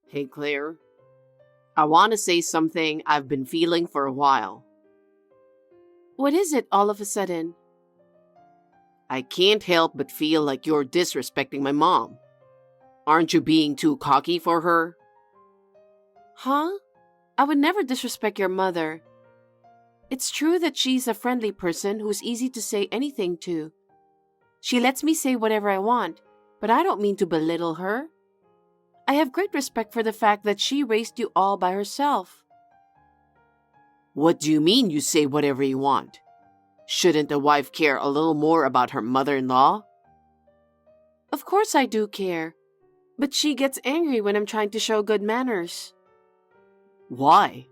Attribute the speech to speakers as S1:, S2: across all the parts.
S1: Hey Claire, I want to say something I've been feeling for a while.
S2: What is it all of a sudden?
S1: I can't help but feel like you're disrespecting my mom. Aren't you being too cocky for her?
S2: Huh? I would never disrespect your mother. It's true that she's a friendly person who's easy to say anything to. She lets me say whatever I want, but I don't mean to belittle her. I have great respect for the fact that she raised you all by herself.
S1: What do you mean you say whatever you want? Shouldn't a wife care a little more about her mother-in-law?
S2: Of course I do care, but she gets angry when I'm trying to show good manners.
S1: Why?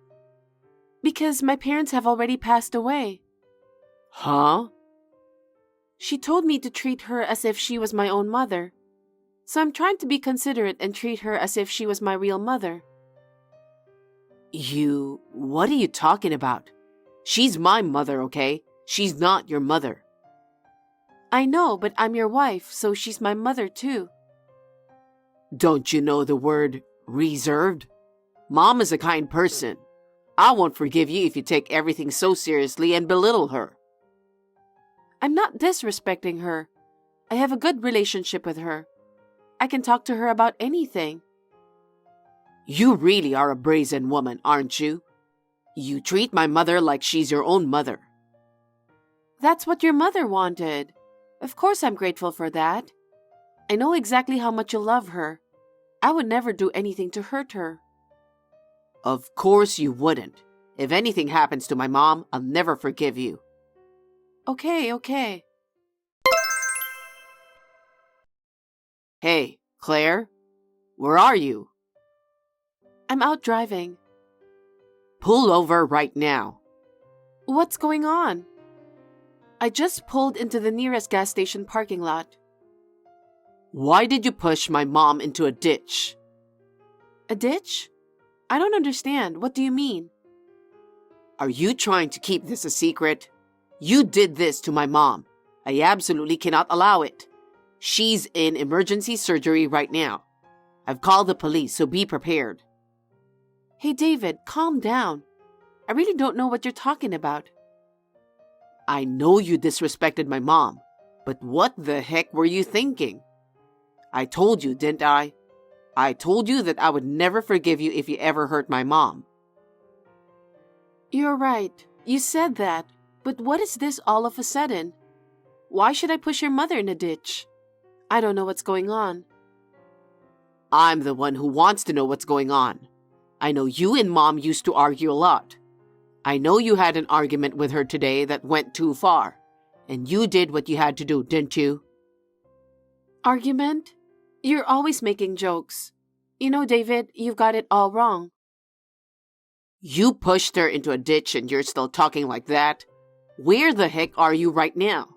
S2: Because my parents have already passed away.
S1: Huh?
S2: She told me to treat her as if she was my own mother. So I'm trying to be considerate and treat her as if she was my real mother.
S1: What are you talking about? She's my mother, okay? She's not your mother.
S2: I know, but I'm your wife, so she's my mother too.
S1: Don't you know the word reserved? Mom is a kind person. I won't forgive you if you take everything so seriously and belittle her.
S2: I'm not disrespecting her. I have a good relationship with her. I can talk to her about anything.
S1: You really are a brazen woman, aren't you? You treat my mother like she's your own mother.
S2: That's what your mother wanted. Of course I'm grateful for that. I know exactly how much you love her. I would never do anything to hurt her.
S1: Of course you wouldn't. If anything happens to my mom, I'll never forgive you.
S2: Okay.
S1: Hey, Claire? Where are you?
S2: I'm out driving.
S1: Pull over right now.
S2: What's going on? I just pulled into the nearest gas station parking lot.
S1: Why did you push my mom into a ditch?
S2: A ditch? I don't understand. What do you mean?
S1: Are you trying to keep this a secret? You did this to my mom. I absolutely cannot allow it. She's in emergency surgery right now. I've called the police, so be prepared.
S2: Hey, David, calm down. I really don't know what you're talking about.
S1: I know you disrespected my mom, but what the heck were you thinking? I told you, didn't I? I told you that I would never forgive you if you ever hurt my mom.
S2: You're right. You said that. But what is this all of a sudden? Why should I push your mother in a ditch? I don't know what's going on.
S1: I'm the one who wants to know what's going on. I know you and Mom used to argue a lot. I know you had an argument with her today that went too far. And you did what you had to do, didn't you?
S2: Argument? You're always making jokes. You know, David, you've got it all wrong.
S1: You pushed her into a ditch and you're still talking like that? Where the heck are you right now?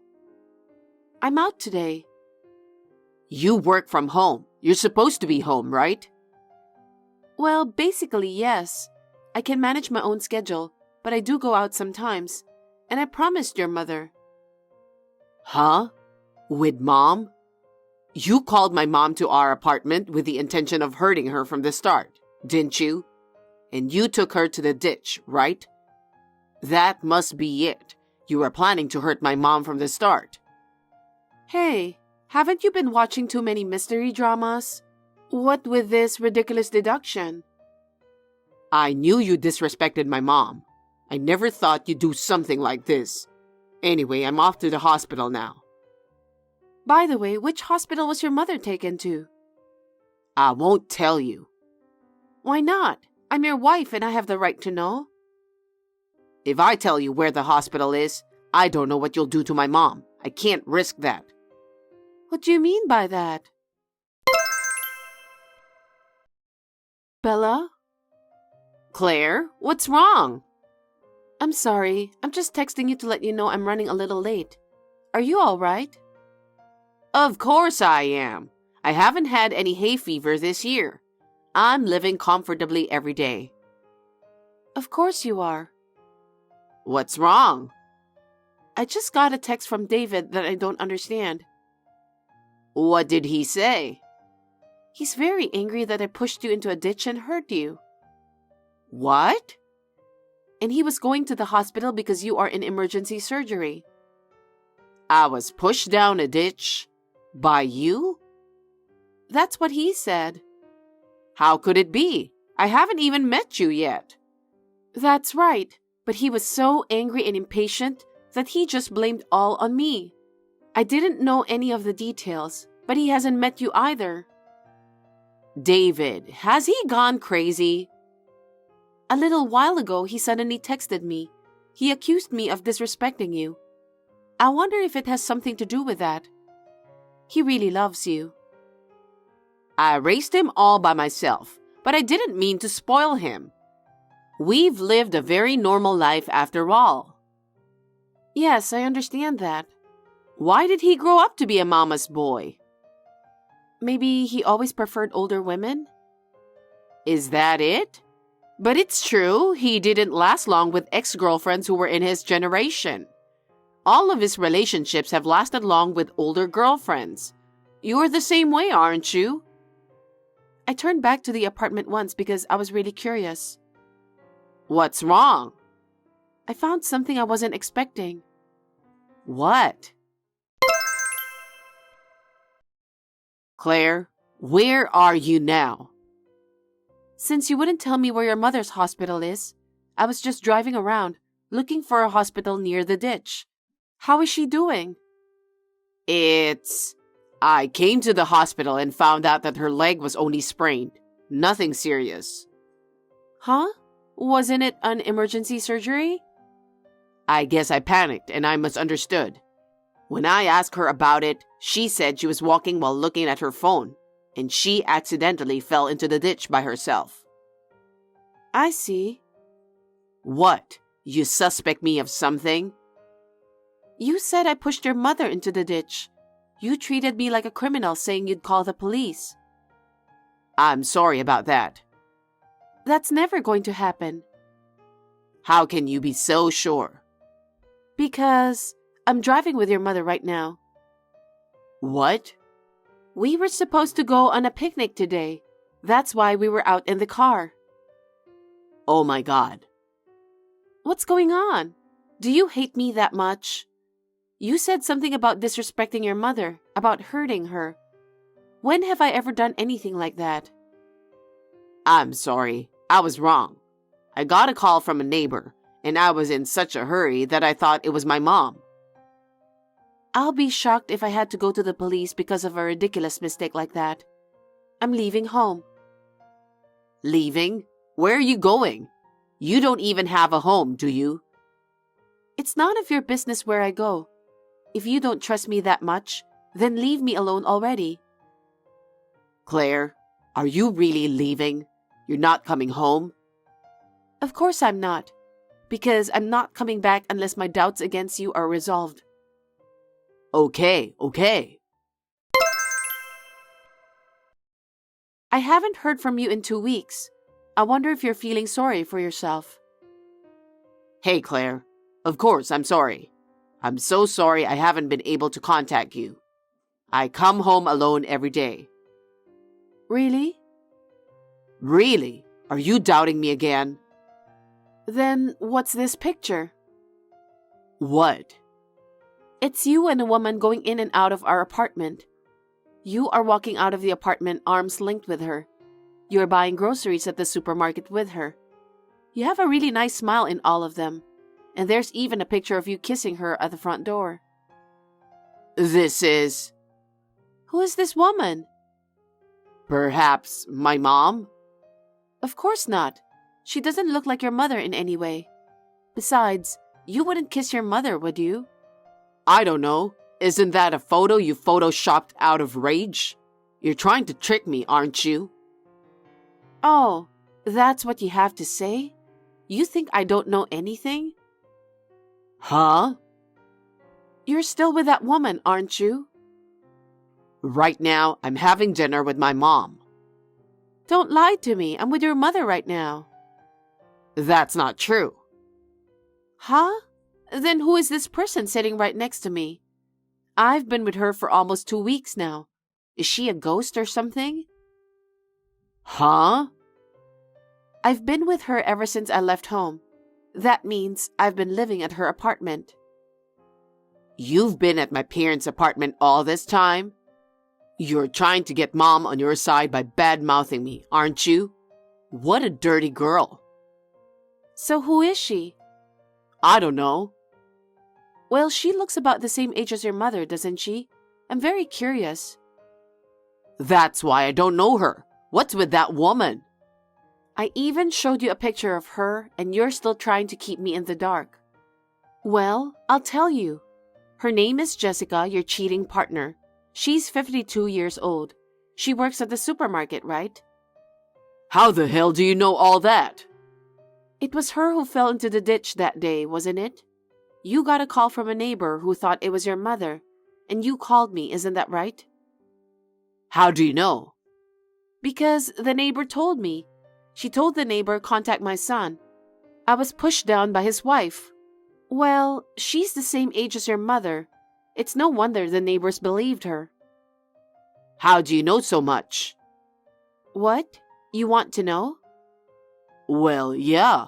S2: I'm out today.
S1: You work from home. You're supposed to be home, right?
S2: Well, basically, yes. I can manage my own schedule, but I do go out sometimes. And I promised your mother.
S1: Huh? With Mom? You called my mom to our apartment with the intention of hurting her from the start, didn't you? And you took her to the ditch, right? That must be it. You were planning to hurt my mom from the start.
S2: Hey, haven't you been watching too many mystery dramas? What with this ridiculous deduction?
S1: I knew you disrespected my mom. I never thought you'd do something like this. Anyway, I'm off to the hospital now.
S2: By the way, which hospital was your mother taken to?
S1: I won't tell you.
S2: Why not? I'm your wife and I have the right to know.
S1: If I tell you where the hospital is, I don't know what you'll do to my mom. I can't risk that.
S2: What do you mean by that? Bella?
S1: Claire, what's wrong?
S2: I'm sorry. I'm just texting you to let you know I'm running a little late. Are you all right?
S1: Of course I am. I haven't had any hay fever this year. I'm living comfortably every day.
S2: Of course you are.
S1: What's wrong?
S2: I just got a text from David that I don't understand.
S1: What did he say?
S2: He's very angry that I pushed you into a ditch and hurt you.
S1: What?
S2: And he was going to the hospital because you are in emergency surgery.
S1: I was pushed down a ditch? By you?
S2: That's what he said.
S1: How could it be? I haven't even met you yet.
S2: That's right, but he was so angry and impatient that he just blamed all on me. I didn't know any of the details, but he hasn't met you either.
S1: David, has he gone crazy?
S2: A little while ago, he suddenly texted me. He accused me of disrespecting you. I wonder if it has something to do with that. He really loves you.
S1: I raised him all by myself, but I didn't mean to spoil him. We've lived a very normal life after all.
S2: Yes, I understand that.
S1: Why did he grow up to be a mama's boy?
S2: Maybe he always preferred older women?
S1: Is that it? But it's true, he didn't last long with ex-girlfriends who were in his generation. All of his relationships have lasted long with older girlfriends. You're the same way, aren't you?
S2: I turned back to the apartment once because I was really curious.
S1: What's wrong?
S2: I found something I wasn't expecting.
S1: What? Claire, where are you now?
S2: Since you wouldn't tell me where your mother's hospital is, I was just driving around, looking for a hospital near the ditch. How is she doing?
S1: I came to the hospital and found out that her leg was only sprained. Nothing serious.
S2: Huh? Wasn't it an emergency surgery?
S1: I guess I panicked and I misunderstood. When I asked her about it, she said she was walking while looking at her phone, and she accidentally fell into the ditch by herself.
S2: I see.
S1: What? You suspect me of something?
S2: You said I pushed your mother into the ditch. You treated me like a criminal, saying you'd call the police.
S1: I'm sorry about that.
S2: That's never going to happen.
S1: How can you be so sure?
S2: Because I'm driving with your mother right now.
S1: What?
S2: We were supposed to go on a picnic today. That's why we were out in the car.
S1: Oh my God.
S2: What's going on? Do you hate me that much? You said something about disrespecting your mother, about hurting her. When have I ever done anything like that?
S1: I'm sorry. I was wrong. I got a call from a neighbor, and I was in such a hurry that I thought it was my mom.
S2: I'll be shocked if I had to go to the police because of a ridiculous mistake like that. I'm leaving home.
S1: Leaving? Where are you going? You don't even have a home, do you?
S2: It's none of your business where I go. If you don't trust me that much, then leave me alone already.
S1: Claire, are you really leaving? You're not coming home?
S2: Of course I'm not, because I'm not coming back unless my doubts against you are resolved.
S1: Okay.
S2: I haven't heard from you in 2 weeks. I wonder if you're feeling sorry for yourself.
S1: Hey, Claire. Of course, I'm sorry. I'm so sorry I haven't been able to contact you. I come home alone every day.
S2: Really?
S1: Really? Are you doubting me again?
S2: Then what's this picture?
S1: What?
S2: It's you and a woman going in and out of our apartment. You are walking out of the apartment arms linked with her. You're buying groceries at the supermarket with her. You have a really nice smile in all of them. And there's even a picture of you kissing her at the front door.
S1: This is...
S2: Who is this woman?
S1: Perhaps my mom?
S2: Of course not. She doesn't look like your mother in any way. Besides, you wouldn't kiss your mother, would you?
S1: I don't know. Isn't that a photo you photoshopped out of rage? You're trying to trick me, aren't you?
S2: Oh, that's what you have to say? You think I don't know anything?
S1: Huh?
S2: You're still with that woman, aren't you?
S1: Right now, I'm having dinner with my mom.
S2: Don't lie to me. I'm with your mother right now.
S1: That's not true.
S2: Huh? Then who is this person sitting right next to me? I've been with her for almost 2 weeks now. Is she a ghost or something?
S1: Huh?
S2: I've been with her ever since I left home. That means I've been living at her apartment.
S1: You've been at my parents' apartment all this time? You're trying to get Mom on your side by bad-mouthing me, aren't you? What a dirty girl.
S2: So who is she?
S1: I don't know.
S2: Well, she looks about the same age as your mother, doesn't she? I'm very curious.
S1: That's why I don't know her. What's with that woman?
S2: I even showed you a picture of her, and you're still trying to keep me in the dark. Well, I'll tell you. Her name is Jessica, your cheating partner. She's 52 years old. She works at the supermarket, right?
S1: How the hell do you know all that?
S2: It was her who fell into the ditch that day, wasn't it? You got a call from a neighbor who thought it was your mother, and you called me, isn't that right?
S1: How do you know?
S2: Because the neighbor told me. She told the neighbor contact my son. I was pushed down by his wife. Well, she's the same age as your mother. It's no wonder the neighbors believed her.
S1: How do you know so much?
S2: What? You want to know?
S1: Well, yeah.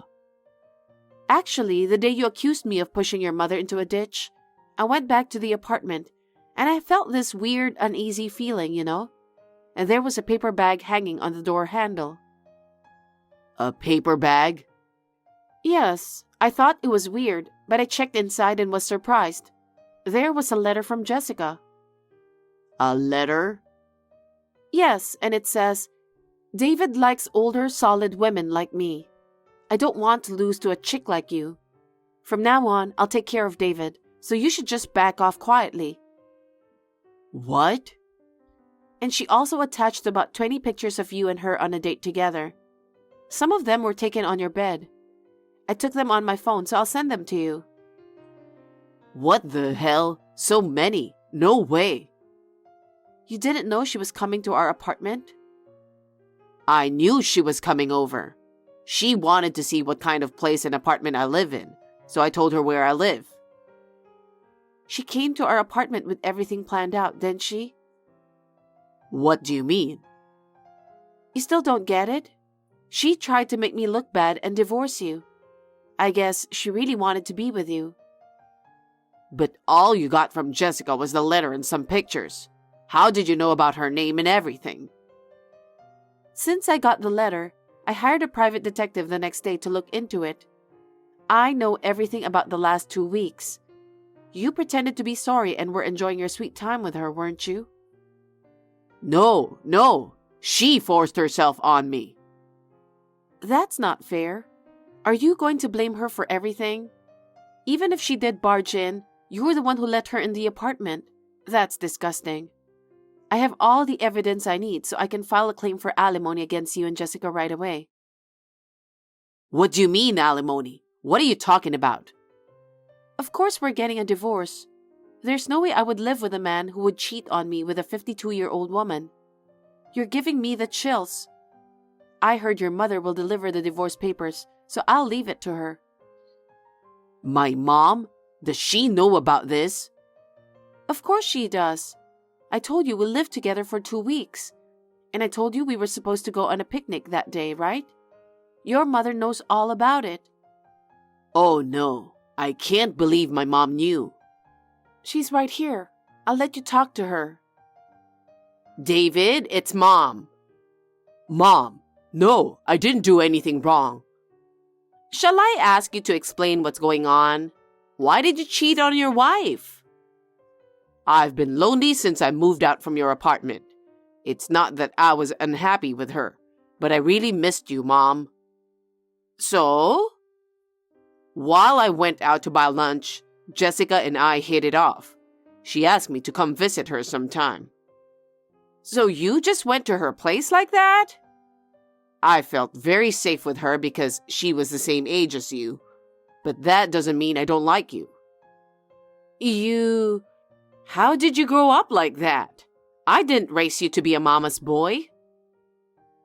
S2: Actually, the day you accused me of pushing your mother into a ditch, I went back to the apartment, and I felt this weird, uneasy feeling, And there was a paper bag hanging on the door handle.
S1: A paper bag?
S2: Yes, I thought it was weird, but I checked inside and was surprised. There was a letter from Jessica.
S1: A letter?
S2: Yes, and it says, David likes older, solid women like me. I don't want to lose to a chick like you. From now on, I'll take care of David, so you should just back off quietly.
S1: What?
S2: And she also attached about 20 pictures of you and her on a date together. Some of them were taken on your bed. I took them on my phone, so I'll send them to you.
S1: What the hell? So many? No way.
S2: You didn't know she was coming to our apartment?
S1: I knew she was coming over. She wanted to see what kind of place and apartment I live in, so I told her where I live.
S2: She came to our apartment with everything planned out, didn't she?
S1: What do you mean?
S2: You still don't get it? She tried to make me look bad and divorce you. I guess she really wanted to be with you.
S1: But all you got from Jessica was the letter and some pictures. How did you know about her name and everything?
S2: Since I got the letter, I hired a private detective the next day to look into it. I know everything about the last 2 weeks. You pretended to be sorry and were enjoying your sweet time with her, weren't you?
S1: No. She forced herself on me.
S2: That's not fair. Are you going to blame her for everything? Even if she did barge in, you were the one who let her in the apartment. That's disgusting. I have all the evidence I need so I can file a claim for alimony against you and Jessica right away.
S1: What do you mean, alimony? What are you talking about?
S2: Of course we're getting a divorce. There's no way I would live with a man who would cheat on me with a 52-year-old woman. You're giving me the chills. I heard your mother will deliver the divorce papers, so I'll leave it to her.
S1: My mom? Does she know about this?
S2: Of course she does. I told you we lived together for 2 weeks. And I told you we were supposed to go on a picnic that day, right? Your mother knows all about it.
S1: Oh no, I can't believe my mom knew.
S2: She's right here. I'll let you talk to her.
S1: David, it's Mom. Mom, no, I didn't do anything wrong. Shall I ask you to explain what's going on? Why did you cheat on your wife? I've been lonely since I moved out from your apartment. It's not that I was unhappy with her, but I really missed you, Mom. So? While I went out to buy lunch, Jessica and I hit it off. She asked me to come visit her sometime. So you just went to her place like that? I felt very safe with her because she was the same age as you. But that doesn't mean I don't like you. How did you grow up like that? I didn't raise you to be a mama's boy.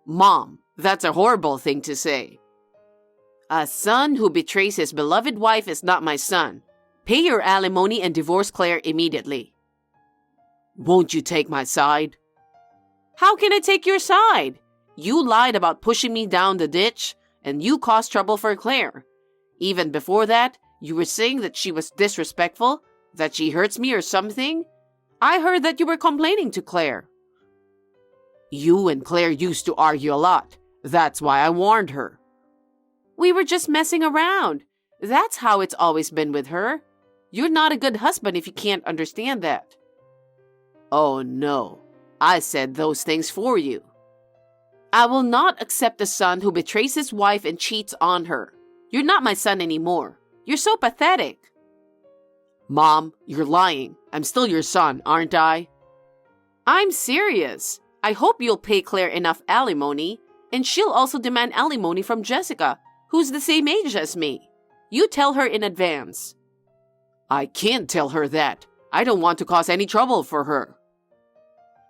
S1: Mom, that's a horrible thing to say. A son who betrays his beloved wife is not my son. Pay your alimony and divorce Claire immediately. Won't you take my side? How can I take your side? You lied about pushing me down the ditch, and you caused trouble for Claire. Even before that, you were saying that she was disrespectful, that she hurts me or something. I heard that you were complaining to Claire. You and Claire used to argue a lot. That's why I warned her. We were just messing around. That's how it's always been with her. You're not a good husband if you can't understand that. Oh no, I said those things for you. I will not accept a son who betrays his wife and cheats on her. You're not my son anymore. You're so pathetic. Mom, you're lying. I'm still your son, aren't I? I'm serious. I hope you'll pay Claire enough alimony, and she'll also demand alimony from Jessica, who's the same age as me. You tell her in advance. I can't tell her that. I don't want to cause any trouble for her.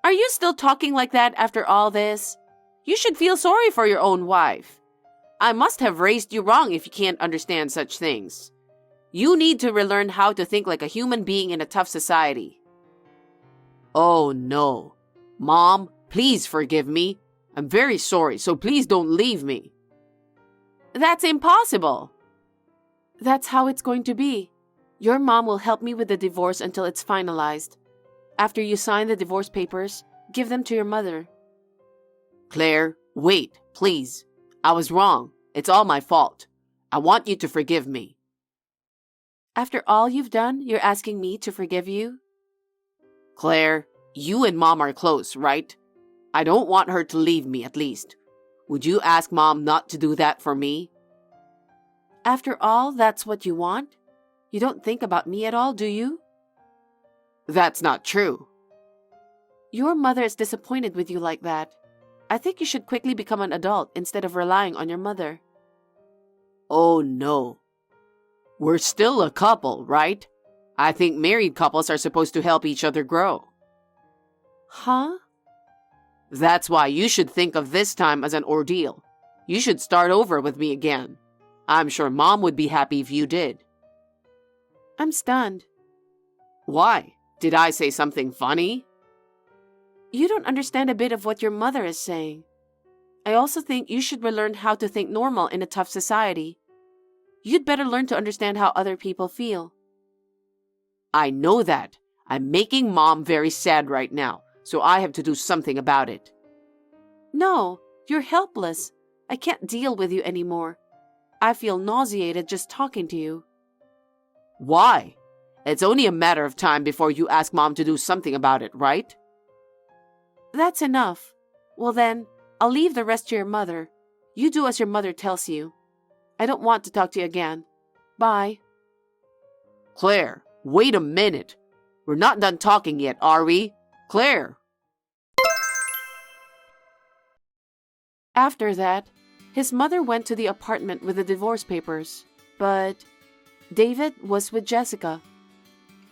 S1: Are you still talking like that after all this? You should feel sorry for your own wife. I must have raised you wrong if you can't understand such things. You need to relearn how to think like a human being in a tough society. Oh no. Mom, please forgive me. I'm very sorry, so please don't leave me. That's impossible. That's how it's going to be. Your mom will help me with the divorce until it's finalized. After you sign the divorce papers, give them to your mother. Claire, wait, please. I was wrong. It's all my fault. I want you to forgive me. After all you've done, you're asking me to forgive you? Claire, you and Mom are close, right? I don't want her to leave me, at least. Would you ask Mom not to do that for me? After all, that's what you want? You don't think about me at all, do you? That's not true. Your mother is disappointed with you like that. I think you should quickly become an adult instead of relying on your mother. Oh no. We're still a couple, right? I think married couples are supposed to help each other grow. Huh? That's why you should think of this time as an ordeal. You should start over with me again. I'm sure Mom would be happy if you did. I'm stunned. Why? Did I say something funny? You don't understand a bit of what your mother is saying. I also think you should relearn how to think normal in a tough society. You'd better learn to understand how other people feel. I know that. I'm making Mom very sad right now, so I have to do something about it. No, you're helpless. I can't deal with you anymore. I feel nauseated just talking to you. Why? It's only a matter of time before you ask Mom to do something about it, right? That's enough. Well then, I'll leave the rest to your mother. You do as your mother tells you. I don't want to talk to you again. Bye. Claire, wait a minute. We're not done talking yet, are we? Claire! After that, his mother went to the apartment with the divorce papers, but David was with Jessica.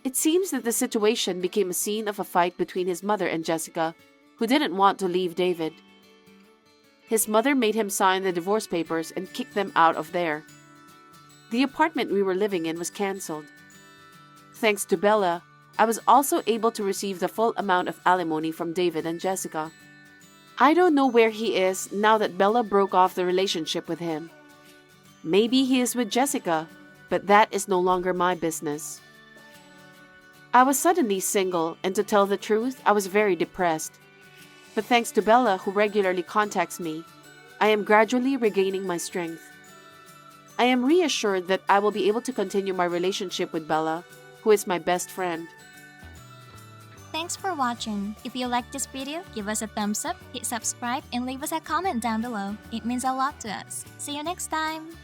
S1: It seems that the situation became a scene of a fight between his mother and Jessica, who didn't want to leave David. His mother made him sign the divorce papers and kick them out of there. The apartment we were living in was cancelled. Thanks to Bella, I was also able to receive the full amount of alimony from David and Jessica. I don't know where he is now that Bella broke off the relationship with him. Maybe he is with Jessica, but that is no longer my business. I was suddenly single, and to tell the truth, I was very depressed. But thanks to Bella, who regularly contacts me, I am gradually regaining my strength. I am reassured that I will be able to continue my relationship with Bella, who is my best friend.
S3: Thanks for watching. If you liked this video, give us a thumbs up, hit subscribe, and leave us a comment down below. It means a lot to us. See you next time!